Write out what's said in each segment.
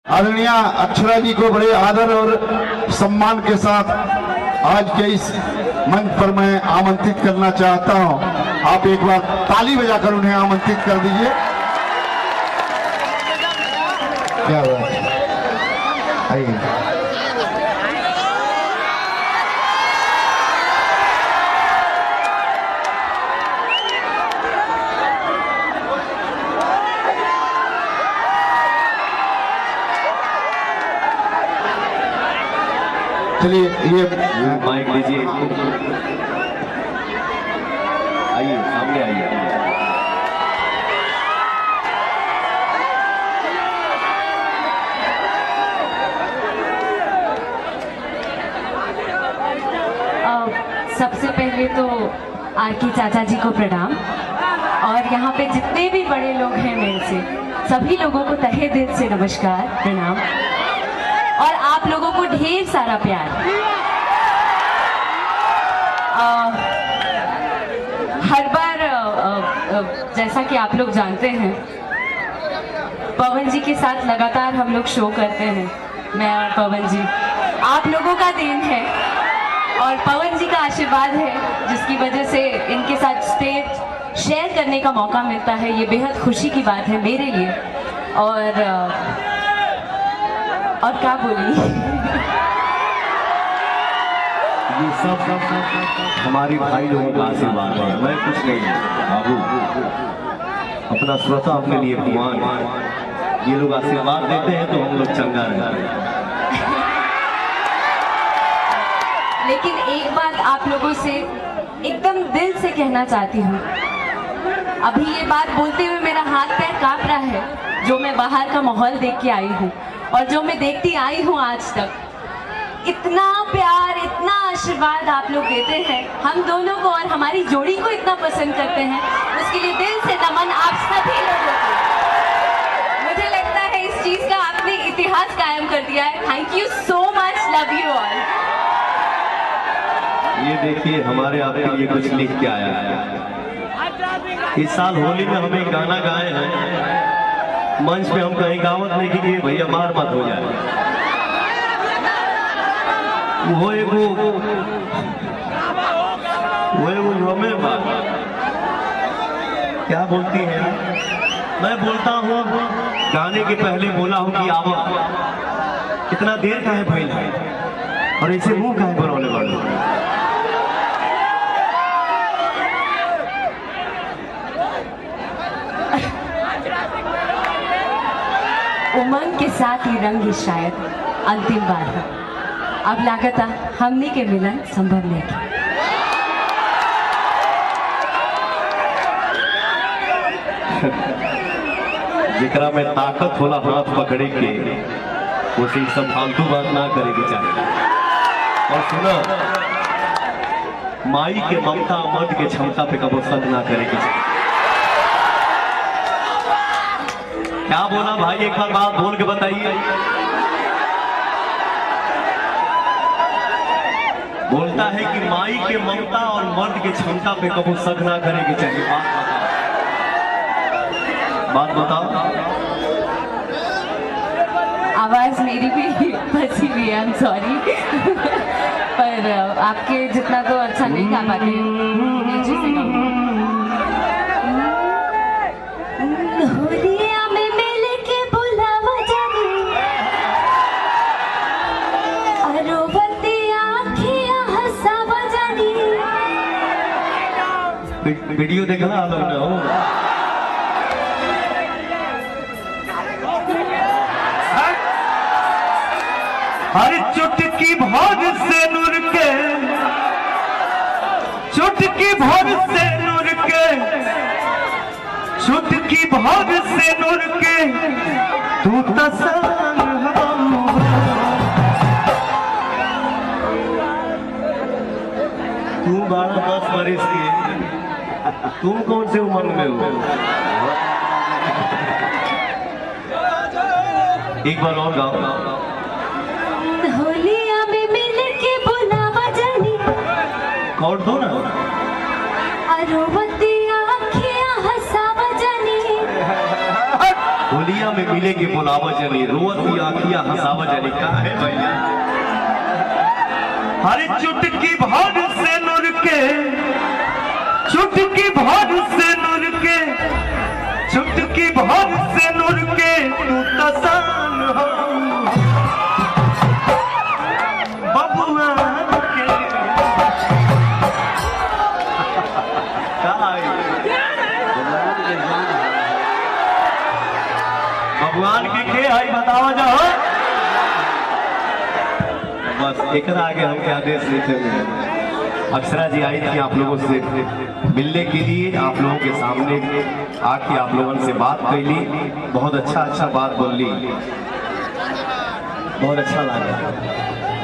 आदरणीय अक्षरा जी को बड़े आदर और सम्मान के साथ आज के इस मंच पर मैं आमंत्रित करना चाहता हूं। आप एक बार ताली बजाकर उन्हें आमंत्रित कर दीजिए। क्या बात है, आइए। चलिए ये माइक लीजिए, आइए सामने आइए। सबसे पहले तो आरके चाचा जी को प्रणाम, और यहाँ पे जितने भी बड़े लोग हैं मेरे से सभी लोगों को तहे दिल से नमस्कार प्रणाम, और आप लोगों को ढेर सारा प्यार। हर बार जैसा कि आप लोग जानते हैं, पवन जी के साथ लगातार हम लोग शो करते हैं। मैं और पवन जी, आप लोगों का देन है और पवन जी का आशीर्वाद है, जिसकी वजह से इनके साथ स्टेज शेयर करने का मौका मिलता है। ये बेहद खुशी की बात है मेरे लिए। और क्या बोली, ये सब हमारी भाई लोगों का आशीर्वाद है। मैं कुछ नहीं बाबू, अपना श्रोता अपने लिए भगवान। ये लोग आशीर्वाद देते हैं तो हम लोग चंगा रहते हैं। लेकिन एक बात आप लोगों से एकदम दिल से कहना चाहती हूँ। अभी ये बात बोलते हुए मेरा हाथ पैर कांप रहा है, जो मैं बाहर का माहौल देख के आई हूँ और जो मैं देखती आई हूँ आज तक। इतना प्यार, इतना आशीर्वाद आप लोग देते हैं हम दोनों को, और हमारी जोड़ी को इतना पसंद करते हैं, उसके लिए दिल से नमन आप सभी लोगों को। मुझे लगता है इस चीज का आपने इतिहास कायम कर दिया है। Thank you so much, love you all. ये देखिए, हमारे आपके लिए कुछ लिख के आया है। इस साल होली में हमें गाना गाए हैं, मंच पे हम कहीं गावत नहीं कि भैया मार मत हो जाए। वो हमें क्या बोलती है, मैं बोलता हूँ गाने के पहले बोला हूँ कि आवा, इतना देर का है भाई, और ऐसे मुंह का है बनौले वाले। उमंग के साथ ही रंग ही शायद अंतिम बार है। अब लागता हमने के मिलन संभव नहीं था। जिकरा में ताकत होला हाथ पकड़े के, उसे सब फालतू बात ना करे के चाहिए। और सुना, माई के ममता मर्द के क्षमता पे कबो शक ना करे के चाहिए। क्या बोला भाई, एक बार बात बोल के बताइए। बोलता है कि माई के ममता और मर्द के क्षमता पे कबो शक ना करे के चाहिए। बात बताओ। आवाज मेरी भी फंसी हुई है, आई एम सॉरी। पर आपके जितना तो अच्छा नहीं गा पाते। होलिया में मिल के बुलावा जानी, अरोबती आँखियाँ हंसावा जानी। वीडियो देखना आप लोग हो। हर चुटकी भोर से नूर के, चुटकी भोर से नूर के, चुटकी भोर से नूर के, तू तसान तू 12-10 बरस की, तुम कौन से उम्र में हो? एक बार और गाओ। होलिया में मिल के बुलावा जानी, और दो ना। अरोबती आँखियाँ हंसावा जानी। होलिया में मिले के बुलावा जनी रोती आखिया हंसावा जनी का है भैया। हरे चुटकी भर से नुर के, चुटकी भर से नुर के, चुटकी भर से नुर के तू तसान हो बबुआ के। भगवान के आई बताओ जाओ। बस एक आगे हम क्या आदेश देते हुए अक्षरा जी आई थी आप लोगों से मिलने के लिए, आप लोगों के सामने आके आप लोगों से बात कर ली, बहुत अच्छा बात बोल ली, बहुत अच्छा लगा।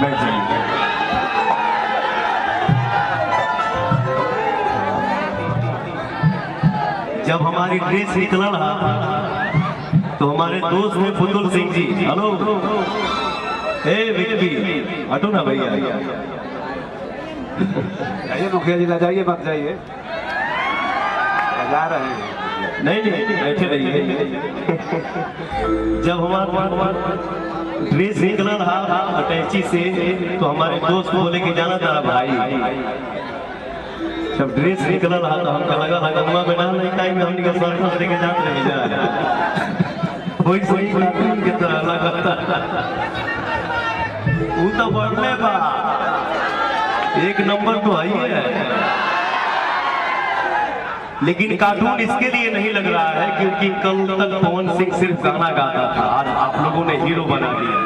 बैठ जाइए। जब हमारी ड्रेस निकला तो हमारे दोस्त हैं पुतुल सिंह जी, हेलो ए विक्की हटो ना भैया। जाइए मुखिया जी, जाइए मत जाइए, जा रहे हैं। नहीं बैठे रहिए। जब हमारा ड्रेस निकला रहा अटैची से तो हमारे दोस्त को बोले कि जाना तारा भाई। जब ड्रेस निकला रहा तो हमको लगा में ना नहीं टाइम में हमने के सर दूसरे के जान नहीं जा वही सही कार्टून की तरह लगा। वो तो बढ़ने बा एक नंबर तो आई है, लेकिन कार्टून इसके लिए नहीं लग रहा है क्योंकि कल तक पवन सिंह सिर्फ गाना गाता था, आज आप लोगों ने हीरो बना दिया।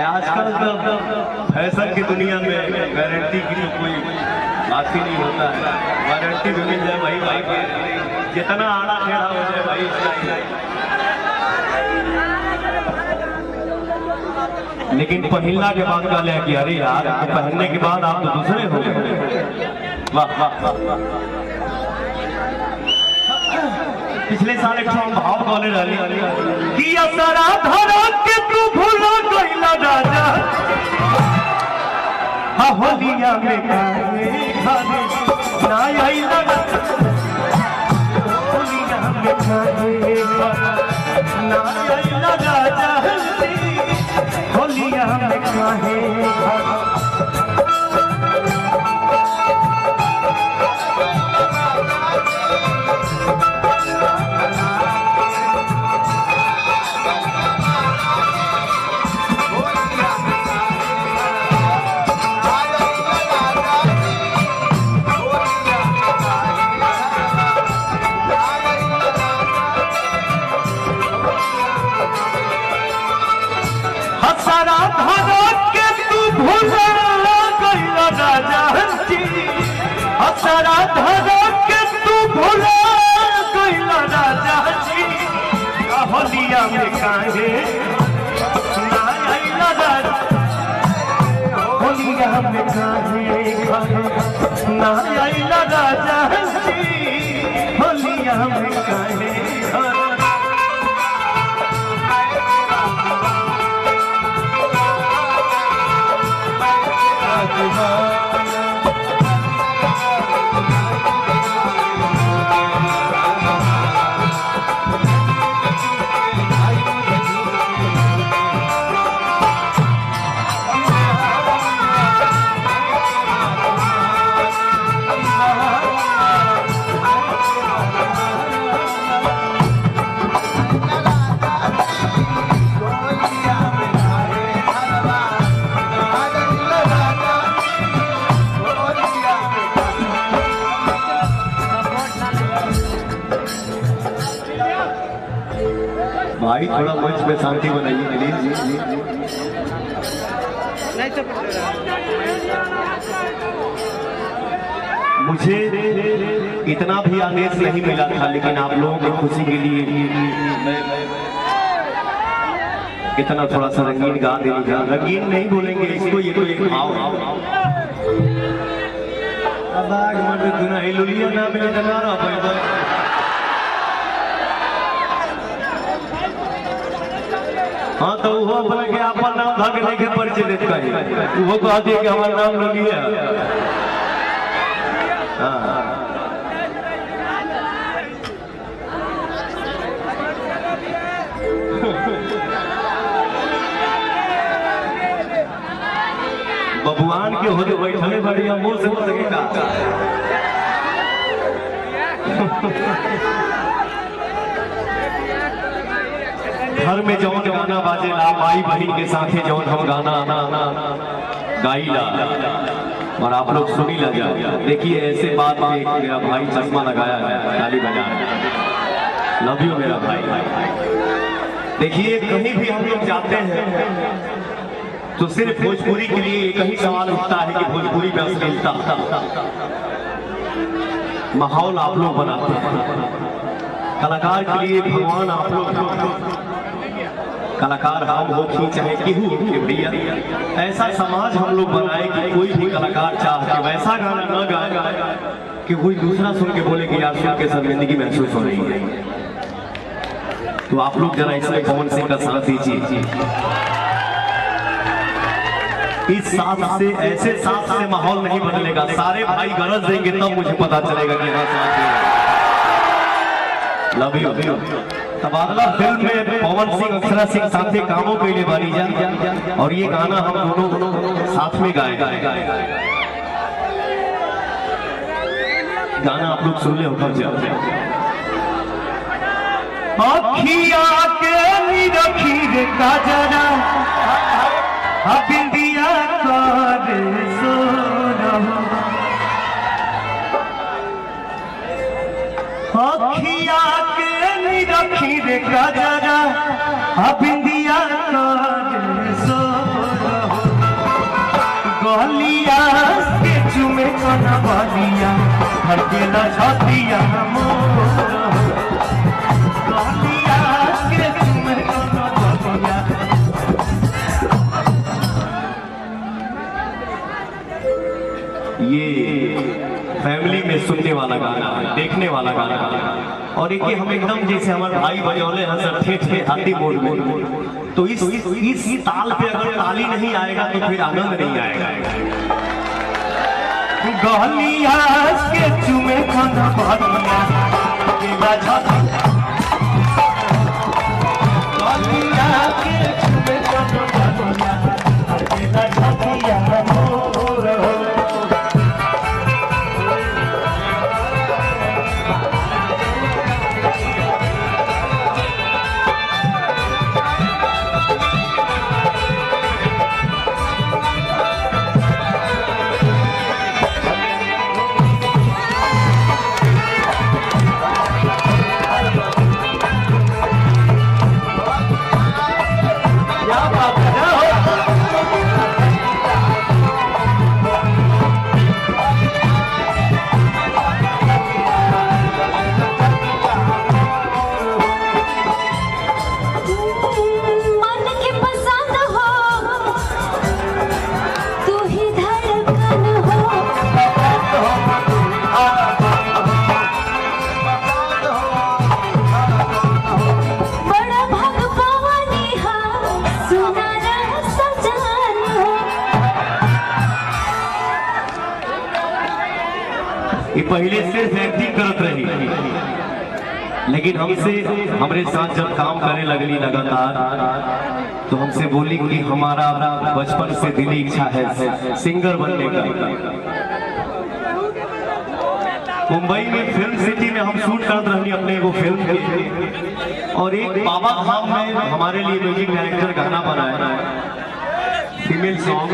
आजकल तो फैशन की दुनिया में गारंटी की तो कोई बात ही नहीं होता है। गारंटी भी मिल जाए भाई के जितना आड़ा टेढ़ा हो जाए भाई। लेकिन पहनना के बाद का ले कि अरे यार तो पहनने के बाद आप तो दूसरे हो गए। वाह वाह वाह। पिछले साल एक भाव बोले रही कि असरा धरा के तू भूला गइला राजा होलिया में काहे खाने ना आइला होलिया में काहे ना आइला राजा होलिया में काहे। असरा धरा के तू भूला गइला राजा जी होलिया में काहे ना आइला राजा होलिया में काहे ना आइला राजा जी होलिया में काहे। भाई थोड़ा मंच में शांति बनाइए प्लीज। मुझे इतना भी आदेश नहीं मिला था, लेकिन आप लोगों की खुशी के लिए इतना थोड़ा सा रंगीन गा देंगे। रंगीन नहीं बोलेंगे इसको, ये तो एक भाव लुलिया ना मिले हाँ तो वो बोले कि आपका नाम भाग नहीं के परिचय देते कहीं वो कहती है कि हमारा नाम लुलिया। बबुआन के हो जो बैठले बढ़िया मुंह से बोल सके का घर में जौन गाना बाजेला माई बहन के साथे जौन हम गाना गाईला और आप लोग सुनी लगा। देखिए ऐसे बात में एक मेरा भाई चश्मा लगाया है, ताली बजा लव यू मेरा भाई। देखिए कहीं भी हम लोग जाते हैं तो सिर्फ भोजपुरी के लिए एक ही सवाल उठता है कि भोजपुरी में अश्लीलता माहौल आप लोग बनाते हैं। कलाकार के लिए भगवान आप लोग, कलाकार हम हो कि चाहे केहू के भैया, ऐसा समाज हम लोग बनाए कि कोई भी कलाकार चाह के वैसा गाना न गाए कि कोई दूसरा सुन के बोले कि यार सुन के शर्मिंदगी महसूस हो रही है। तो आप लोग जरा इसमें पवन सिंह का साथ दीजिए। इस साथ से ऐसे साथ से माहौल नहीं बदलेगा। सारे भाई गरज देंगे तब मुझे पता चलेगा कि हाँ साथ लव यू। तबादला फिल्म में पवन सिंह अक्षरा सिंह साथे कामों के लिए बनी जा और ये गाना हम दोनों साथ में गाए। गाना आप लोग सुन ले होकर जाओ। अखिया के निरखी काजरा बिंदिया करे सोना, अखिया के निरखी काजरा बिंदिया करे सोना, गलिया के चुमे कना बलिया हरकेला छतिया मोर, ये फैमिली में सुनने वाला गाना है, देखने वाला गाना है। और एक हम एकदम जैसे हमारे भाई बजौले हैं सर ठेठे हाथी मोड़ में, तो इस ताल पे अगर ताली नहीं आएगा तो फिर आनंद नहीं आएगा। गलिया के चुमे खाना बातिया गलिया के चुमे खाना बातिया पहले सिर्फ एक्टिंग करत रही, लेकिन हमसे हमारे साथ जब काम करने लगली लगातार तो हमसे बोली कि हमारा बचपन से दिली इच्छा है सिंगर बनने का। मुंबई में फिल्म सिटी में हम शूट करते रही अपने वो फिल्म के, और एक बाबा धाम में हमारे लिए म्यूजिक डायरेक्टर गाना बनाया फीमेल सॉन्ग।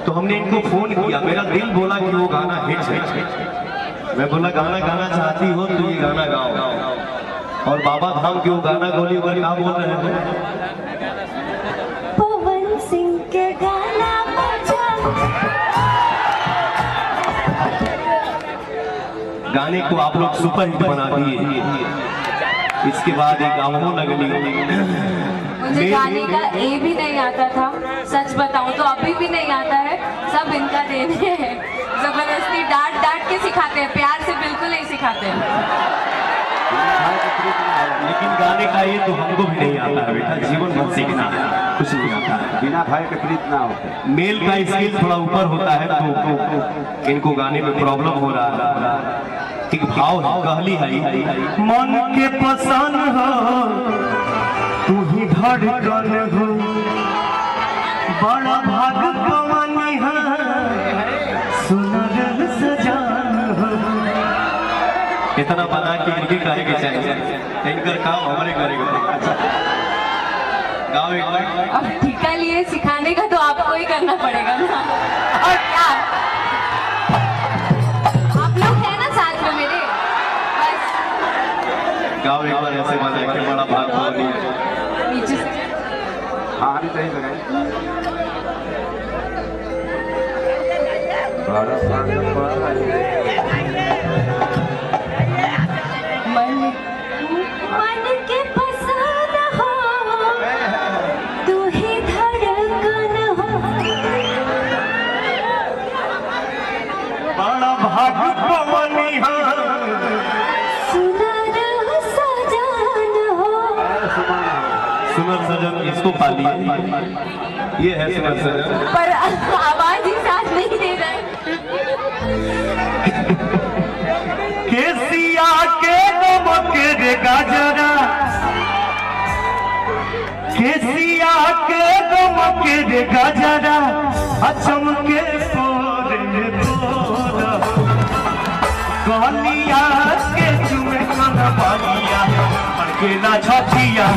तो हमने इनको फोन किया, मेरा दिल बोला कि वो गाना हिट है। मैं बोला गाना गाना चाहती हो तो ये गाना गाओ, और बाबा धाम के वो गाना गोली गोली क्या बोल रहे हैं, पवन सिंह के गाना बजा। गाने को आप लोग सुपर हिट बना दिए। इसके बाद एक गाँव लगली, मुझे गाने का ए भी नहीं आता था, सच बताऊं तो अभी भी नहीं आता है, सब इनका देने हैं। जबरदस्ती डांट डांट के सिखाते हैं, प्यार से बिल्कुल नहीं सिखाते हैं। लेकिन गाने का ये तो हमको भी नहीं आता है बेटा, जीवन भर सीखना है, कुछ नहीं आता है। बिना भाई के प्रीत ना हो। मेल का स्किल थोड़ा ऊपर होता है तो इनको गाने में प्रॉब्लम हो रहा है। एक भाव है, कहली है मन के पसंद हो तू ही धड़कन हो, बड़ा भाग कमानी है सुनर सजान हो। इतना बना कि इनके करे के चाहिए, इनका काम हमारे करेगा। गाओ एक बार। अब ठिका लिए सिखाने का तो आपको ही करना पड़ेगा ना, और क्या आप लोग हैं ना साथ में मेरे, बस गाओ एक बार ऐसे बना कि बड़ा भाग कमानी है। नीचे से हाँ नहीं सही लगाई। मन मन के पसंद हो, तू ही धड़कन हो। बड़ा भाग कमानी है सुनर सजान हो। सुनर सजन, इसको पा लिए। ये है सुनर सजन, पर आवाज ही साथ नहीं दे रहा है। केसिया के नमक रे गाजरा, केसिया के नमक रे गाजरा, चमके तोरे तोरा कनिया के चुमे खाना बालिया अकेला छठिया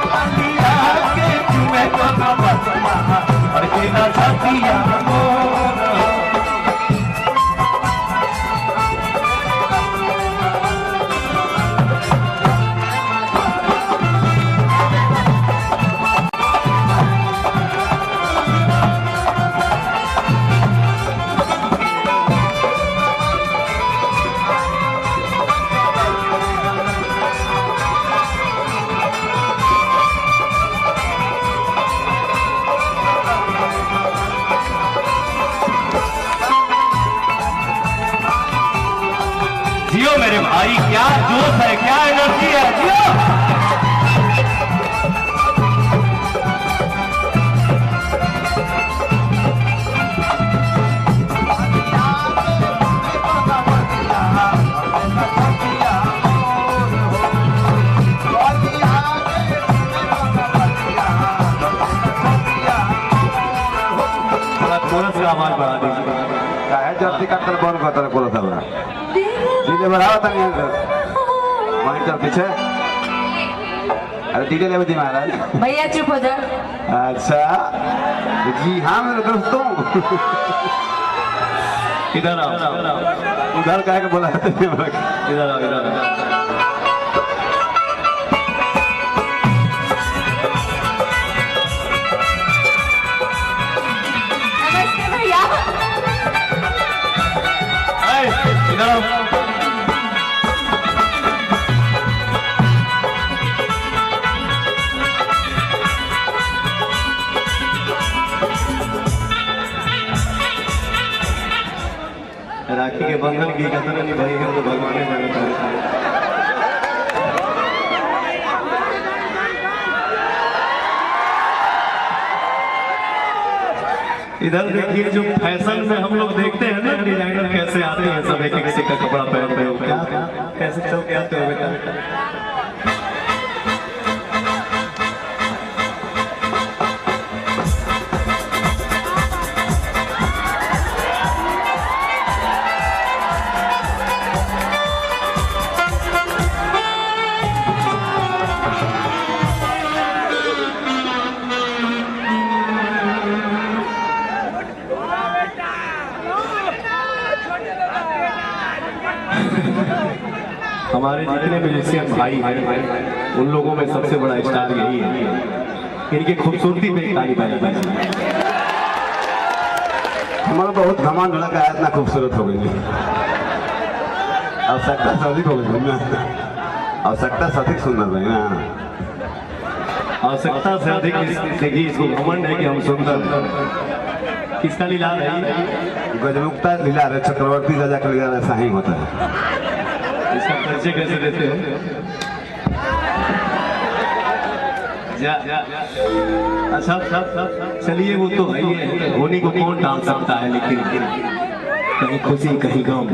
कनिया के चुमे खाना बालिया अकेला छठिया जियो मेरे भाई, क्या जोश है, क्या एनर्जी है, जियो। थोड़ा कोरस का आवाज बढ़ा दीजिए। जल्दी का कौन कहता है बोला था डीजे बढ़ाओ तक वहीं चल पीछे। अरे डीजे ले दी महाराज। भैया चुप हो जा। अच्छा जी हाँ मेरे दोस्तों, इधर आओ, उधर कह के बोला इधर आओ, इधर आओ। नमस्ते भैया। इधर आओ। राखी के बंधन की कथन नहीं भाई, हम तो भगवान ने जाना था। इधर देखिए, जो फैशन में हम लोग देखते हैं ना, डिजाइनर कैसे आते हैं, सब एक एक का कपड़ा पहनते हो, क्या कैसे चल के आते हो बेटा। हमारे जितने म्यूजिशियन भाई हैं, उन लोगों में सबसे बड़ा स्टार यही है। इनकी खूबसूरती पे ताली बजाई। हमारा बहुत घमंड लगा है, इतना खूबसूरत हो गई। आवश्यकता से अधिक हो गई ना, आवश्यकता से अधिक सुंदर रहे ना। आवश्यकता से अधिक देखिए, इसको घमंड है कि हम सुंदर। किसका लीला है? गजमुक्ता लीला है, चक्रवर्ती राजा का लीला ऐसा ही होता है। इसका परिचय कैसे देते हो? अच्छा चलिए, वो तो है, होनी को कौन टाल सकता है, लेकिन कहीं खुशी कहीं गम।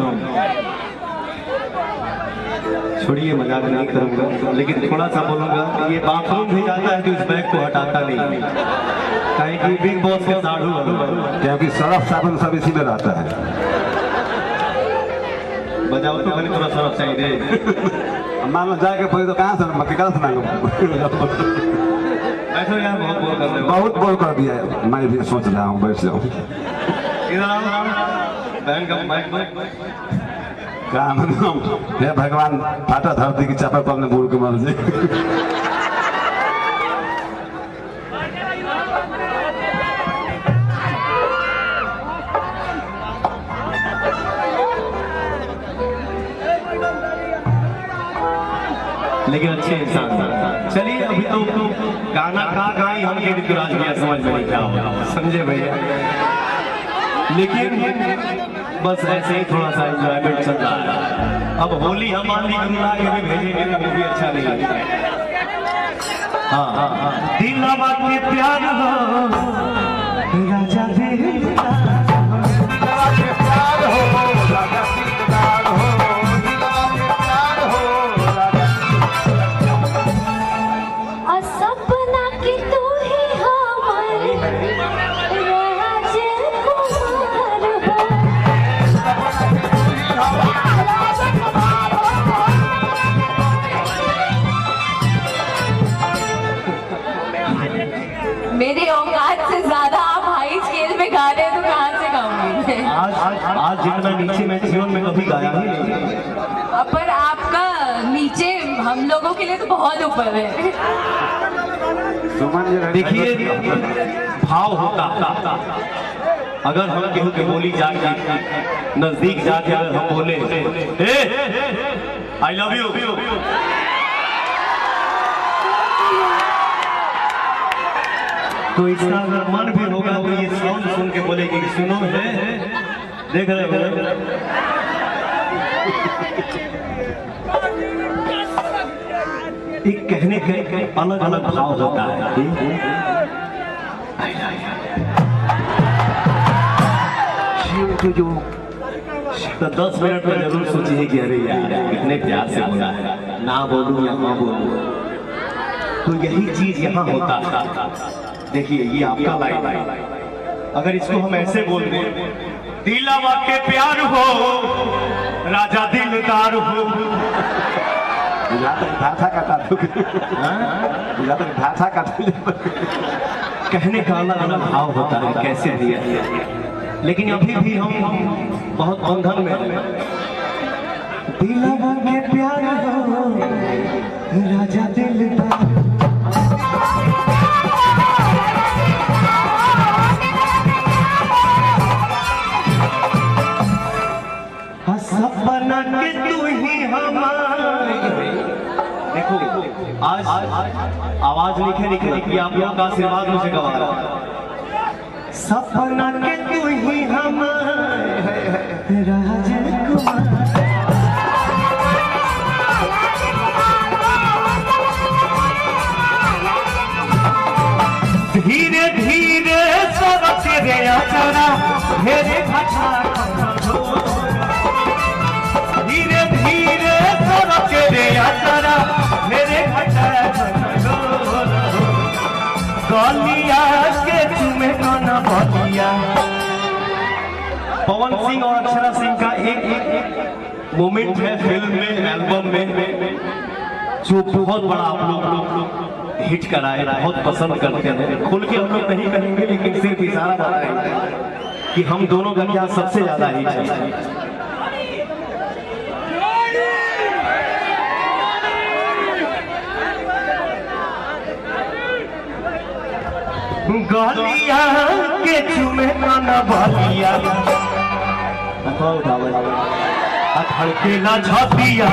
छोड़िए मजाक नहीं करूंगा, लेकिन थोड़ा सा बोलूंगा। ये बाथरूम भी जाता है तो इस बैग को हटाता नहीं, कहीं कि बिग बॉस के साढ़ू, क्योंकि सरफ साबुन सब इसी में रहता है। बजाओ तो मैंने थोड़ा सरफ चाहिए। मान लो जाके पहले तो कहाँ से मक्के का सुना बैठो यार, बहुत बोल कर रहे हो। बहुत बोल कर दिया है, मैं भी सोच रहा हूँ बैठ जाऊँ। इधर आओ, बहन का माइक में काम हे भगवान, फाटा धरती की चापा पर बूढ़ के मर जाए। लेकिन अच्छे इंसान। चलिए अभी तो गाना का गाई हम ये ऋतुराज भैया समझ में नहीं क्या होगा, समझे भैया। लेकिन बस ऐसे ही थोड़ा सा एंजॉयमेंट चल रहा है। अब होली हम मान ली गुरुनाग में भेजेंगे तो वो भी अच्छा नहीं लगेगा। हाँ, दिलवा के प्यार हो राजा मेरे औकात से ज्यादा आप हाई स्केल में गा रहे हैं तो कहाँ से गाऊंगी। आज जितना नीचे मैं जीवन में कभी गाया ही नहीं। पर आपका नीचे हम लोगों के लिए तो बहुत ऊपर है। देखिए भाव होता, अगर हम केहू के बोली जाके नजदीक जाके अगर हम बोले आई लव यू, तो इसका अगर मन भी होगा तो ये साउंड सुन के बोलेगी सुनो है, देख रहे हो। एक कहने के अलग अलग भाव होता है। तो 10 मिनट में जरूर सोचिए कि अरे यार कितने प्यार से बोला है, ना बोलूं या ना बोलूं। तो यही चीज यहाँ होता था। देखिए ये आपका लाइन है, अगर इसको हम ऐसे बोल दें, दिलवा के प्यार हो राजा दिलदार हो। कहने का अलग अलग भाव होता है, कैसे दिया। लेकिन अभी भी हम बहुत बंधन में हैं। दिलवा के प्यार हो राजा दिलदार। सपना के तू ही हमारे। देखो आज आवाज लिखे कि आप लोगों का आशीर्वाद मुझे गवा रहा है। सपना के तू ही हमारे राजकुमार। धीरे धीरे सब तेरे आचरा मेरे घटा, धीरे धीरे सब तेरे आचरा मेरे घटा। गलिया के चुमे गाना बलिया। पवन सिंह और अक्षरा सिंह का एक मोमेंट है फिल्म में, एल्बम में, जो बहुत बड़ा आप लोग हिट करा है, बहुत पसंद करते हैं। खुल के हम लोग नहीं कहेंगे, लेकिन सिर्फ इशारा बताएंगे कि हम दोनों का क्या सबसे ज्यादा हिट है। गलिया के चुमे गाना बलिया, धड़केला छतिया।